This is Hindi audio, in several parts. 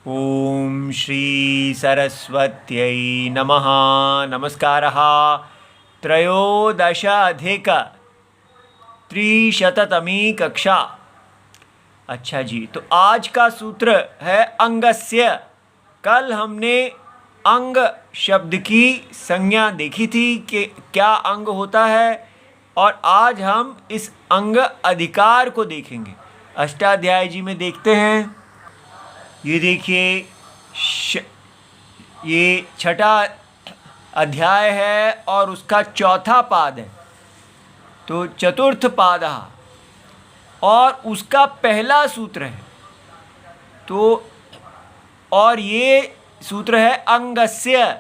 ओम श्री सरस्वत्यै नमः। नमस्कारः। त्रयोदशाधिक-300तमी कक्षा। अच्छा जी, तो आज का सूत्र है अंगस्य। कल हमने अंग शब्द की संज्ञा देखी थी कि क्या अंग होता है, और आज हम इस अंग अधिकार को देखेंगे। अष्टाध्यायी जी में देखते हैं। ये देखिए, ये छठा अध्याय है और उसका चौथा पाद है, तो चतुर्थ पाद और उसका पहला सूत्र है। तो और ये सूत्र है अंगस्य,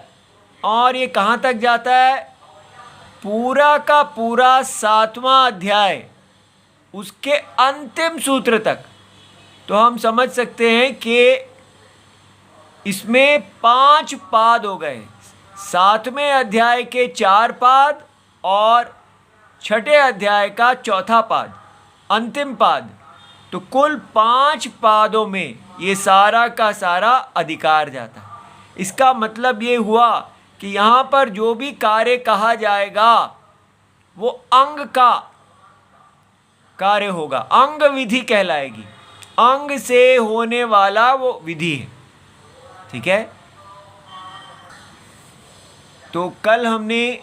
और ये कहाँ तक जाता है? पूरा का पूरा 7वां अध्याय, उसके अंतिम सूत्र तक। तो हम समझ सकते हैं कि इसमें 5 पाद हो गए। 7वें अध्याय के 4 पाद और छठे अध्याय का चौथा पाद, अंतिम पाद। तो कुल 5 पादों में ये सारा का सारा अधिकार जाता है। इसका मतलब ये हुआ कि यहाँ पर जो भी कार्य कहा जाएगा वो अंग का कार्य होगा, अंग विधि कहलाएगी। अंग से होने वाला वो विधि है। ठीक है। तो कल हमने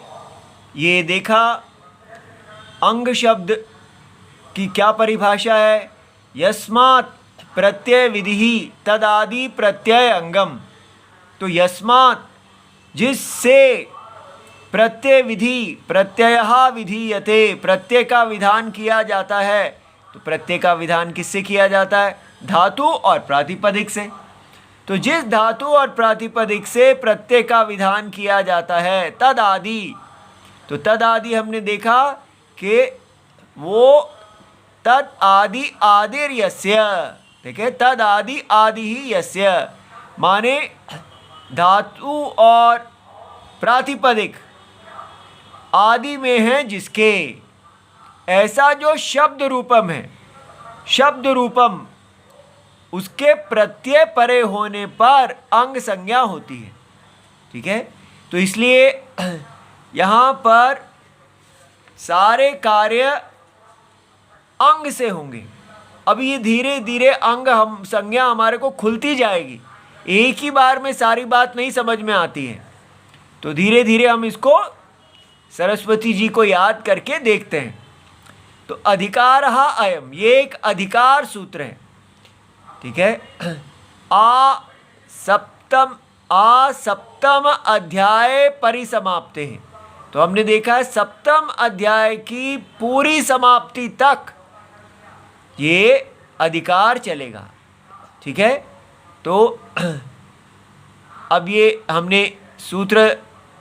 ये देखा अंग शब्द की क्या परिभाषा है। यस्मात् प्रत्यय विधि तदादि प्रत्यय अंगम। तो यस्मात्, जिससे, प्रत्यय विधि, प्रत्ययः विधीयते, प्रत्यय का विधान किया जाता है। तो प्रत्यय का विधान किससे किया जाता है? धातु और प्रातिपदिक से। तो जिस धातु और प्रातिपदिक से प्रत्यय का विधान किया जाता है, तद आदि। तो तद आदि हमने देखा कि वो तद आदि आदिर यस्य। ठीक है, तद आदि आदि ही यस्य, माने धातु और प्रातिपदिक आदि में है जिसके। ऐसा जो शब्द रूपम है, शब्द रूपम, उसके प्रत्यय परे होने पर अंग संज्ञा होती है। ठीक है। तो इसलिए यहाँ पर सारे कार्य अंग से होंगे। अब ये धीरे धीरे अंग हम संज्ञा हमारे को खुलती जाएगी। एक ही बार में सारी बात नहीं समझ में आती है, तो धीरे धीरे हम इसको सरस्वती जी को याद करके देखते हैं। तो अधिकारः अयम, ये एक अधिकार सूत्र है। ठीक है। सप्तम अध्याय परिसमाप्ते हैं। तो हमने देखा है 7वें अध्याय की पूरी समाप्ति तक ये अधिकार चलेगा। ठीक है। तो अब ये हमने सूत्र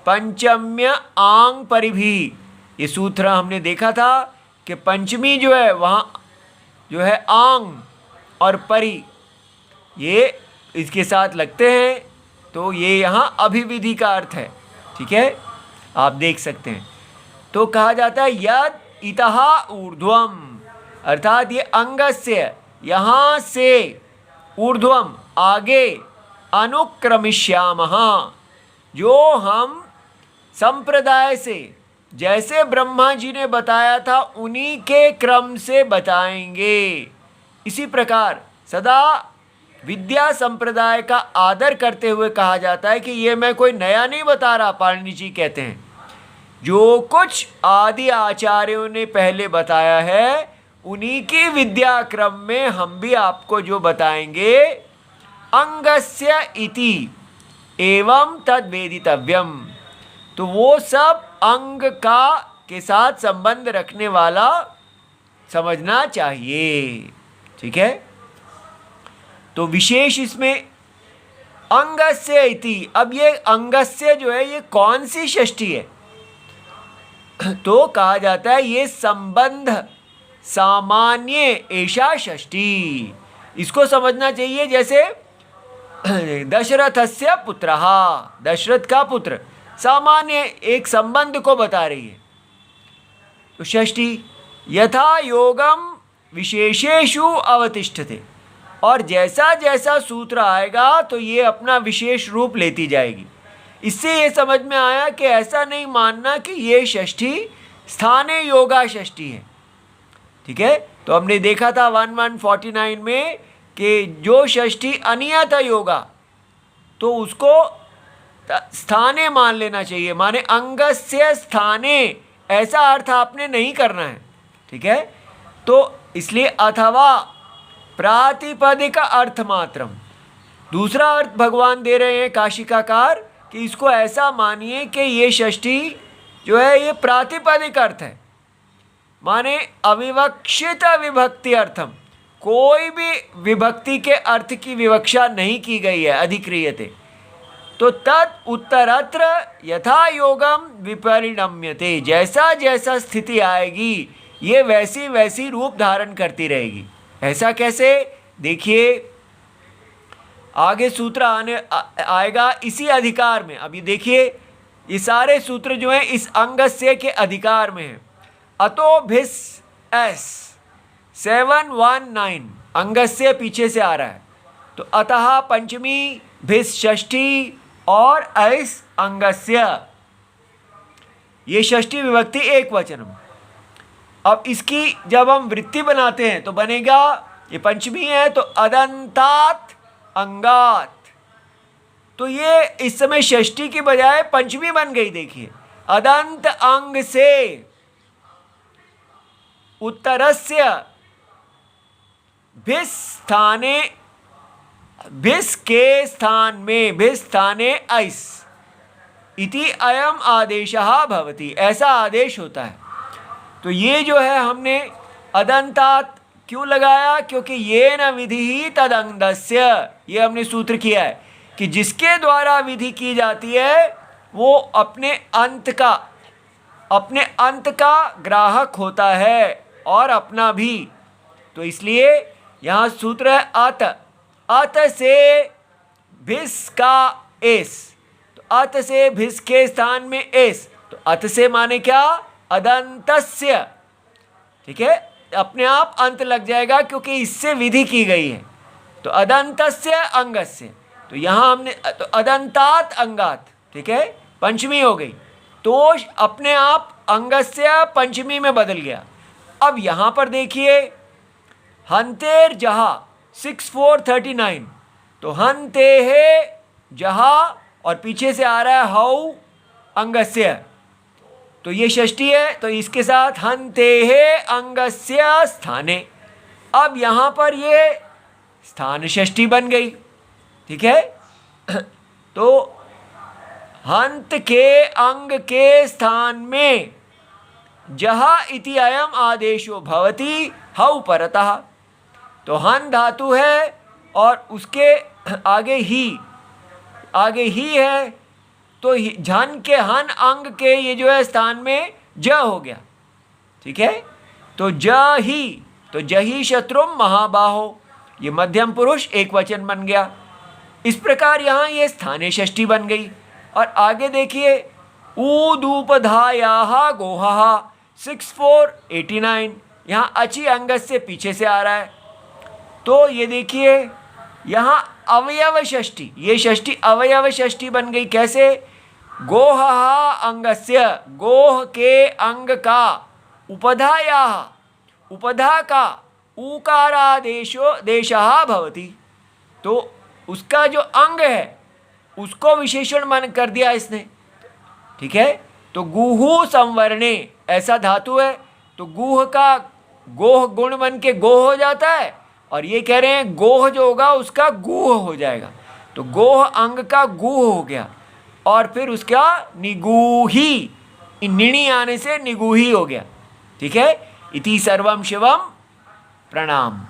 पंचम्य आंग परिभी, ये सूत्र हमने देखा था कि पंचमी जो है वहाँ जो है आंग और परि, ये इसके साथ लगते हैं। तो ये यहाँ अभिविधि का अर्थ है। ठीक है, आप देख सकते हैं। तो कहा जाता है यद इतः ऊर्ध्वम, अर्थात ये अंगस्य, यहाँ से ऊर्ध्वम, आगे, अनुक्रमिष्यामः, जो हम संप्रदाय से, जैसे ब्रह्मा जी ने बताया था उन्हीं के क्रम से बताएंगे। इसी प्रकार सदा विद्या संप्रदाय का आदर करते हुए कहा जाता है कि ये मैं कोई नया नहीं बता रहा। पाणिनि जी कहते हैं जो कुछ आदि आचार्यों ने पहले बताया है उन्हीं की विद्या क्रम में हम भी आपको जो बताएंगे। अंगस्य इति एवं तद वेदितव्यम, तो वो सब अंग का के साथ संबंध रखने वाला समझना चाहिए। ठीक है। तो विशेष इसमें अंगस्य इति। अब ये अंगस्य जो है ये कौन सी षष्ठी है? तो कहा जाता है ये संबंध सामान्य एषा षष्ठी। इसको समझना चाहिए जैसे दशरथस्य पुत्रः, दशरथ का पुत्र, सामान्य एक संबंध को बता रही है। तो षष्ठी यथा योगम विशेषेषु अवतिष्ठते, और जैसा जैसा सूत्र आएगा तो ये अपना विशेष रूप लेती जाएगी। इससे ये समझ में आया कि ऐसा नहीं मानना कि ये षष्ठी स्थाने योगा षष्ठी है। ठीक है, तो हमने देखा था 1149 में कि जो षष्ठी अनियत योगा तो उसको स्थाने मान लेना चाहिए, माने अंगस्य स्थाने, ऐसा अर्थ आपने नहीं करना है। ठीक है, तो इसलिए अथवा प्रातिपदिक अर्थ मात्रम, दूसरा अर्थ भगवान दे रहे हैं काशिकाकार कि इसको ऐसा मानिए कि ये षष्ठी जो है ये प्रातिपदिक अर्थ है, माने अविवक्षित विभक्ति अर्थम, कोई भी विभक्ति के अर्थ की विवक्षा नहीं की गई है अधिक्रियते। तो तत् उत्तरत्र यथा योगम विपरिणम्यते, जैसा जैसा स्थिति आएगी ये वैसी वैसी रूप धारण करती रहेगी। ऐसा कैसे, देखिए आगे सूत्र आएगा इसी अधिकार में। अभी देखिए ये सारे सूत्र जो हैं इस अंगस्य के अधिकार में हैं। अतो भिस एस 719 अंगस्य पीछे से आ रहा है, तो अतः पंचमी भिस षष्ठी और ऐस अंगस्य, ये षष्ठी विभक्ति एक वचनम। अब इसकी जब हम वृत्ति बनाते हैं तो बनेगा, ये पंचमी है तो अदंतात अंगात, तो ये इस समय षष्ठी की बजाय पंचमी बन गई। देखिए अदंत अंग से उत्तरस्य भिस स्थाने, भिस के स्थान में भिस स्थाने ऐस इति अयम आदेशः भवति, ऐसा आदेश होता है। तो ये जो है हमने अदंतात क्यों लगाया, क्योंकि ये न विधि ही तदंगस्य, ये हमने सूत्र किया है कि जिसके द्वारा विधि की जाती है वो अपने अंत का ग्राहक होता है और अपना भी। तो इसलिए यहाँ सूत्र है अत से भिस का एस, तो अत से भिस के स्थान में एस, तो अत से माने क्या, अदंतस्य। ठीक है, अपने आप अंत लग जाएगा क्योंकि इससे विधि की गई है। तो अदंतस्य अंगस्य, तो यहाँ हमने तो अदंतात अंगात, ठीक है, पंचमी हो गई, तो अपने आप अंगस्य पंचमी में बदल गया। अब यहाँ पर देखिए हंतेर जहा 6439, तो हंते है जहा और पीछे से आ रहा है हऊ अंगस्य, तो ये षष्ठी है, तो इसके साथ हंते है अंगस्य स्थाने। अब यहाँ पर ये स्थान षष्ठी बन गई। ठीक है, तो हंत के अंग के स्थान में जहा इति अयम आदेशो भवति हऊ परतः, तो हन धातु है और उसके आगे ही है, तो झन के हन अंग के ये जो है स्थान में ज हो गया। ठीक है, तो जही शत्रुम महाबाहो, ये मध्यम पुरुष एक वचन बन गया। इस प्रकार यहाँ ये स्थानीय षष्ठी बन गई। और आगे देखिए ऊदूपधायाः गोहा 6489, यहाँ अची अंगस से पीछे से आ रहा है, तो ये देखिए यहाँ अवयव षष्ठी, ये षष्ठी अवयव षष्ठी बन गई। कैसे, गोहा अंगस्य, गोह के अंग का, उपधायाः उपधा का ऊकारादेशो देशः भवति, तो उसका जो अंग है उसको विशेषण मान कर दिया इसने। ठीक है, तो गुहु संवरणे ऐसा धातु है, तो गुह का गोह गुण बन के गोह हो जाता है, और ये कह रहे हैं गोह जो होगा उसका गुह हो जाएगा, तो गोह अंग का गुह हो गया। और फिर उसका निगूही, निणी आने से निगूही हो गया। ठीक है, इति सर्वम शिवम प्रणाम।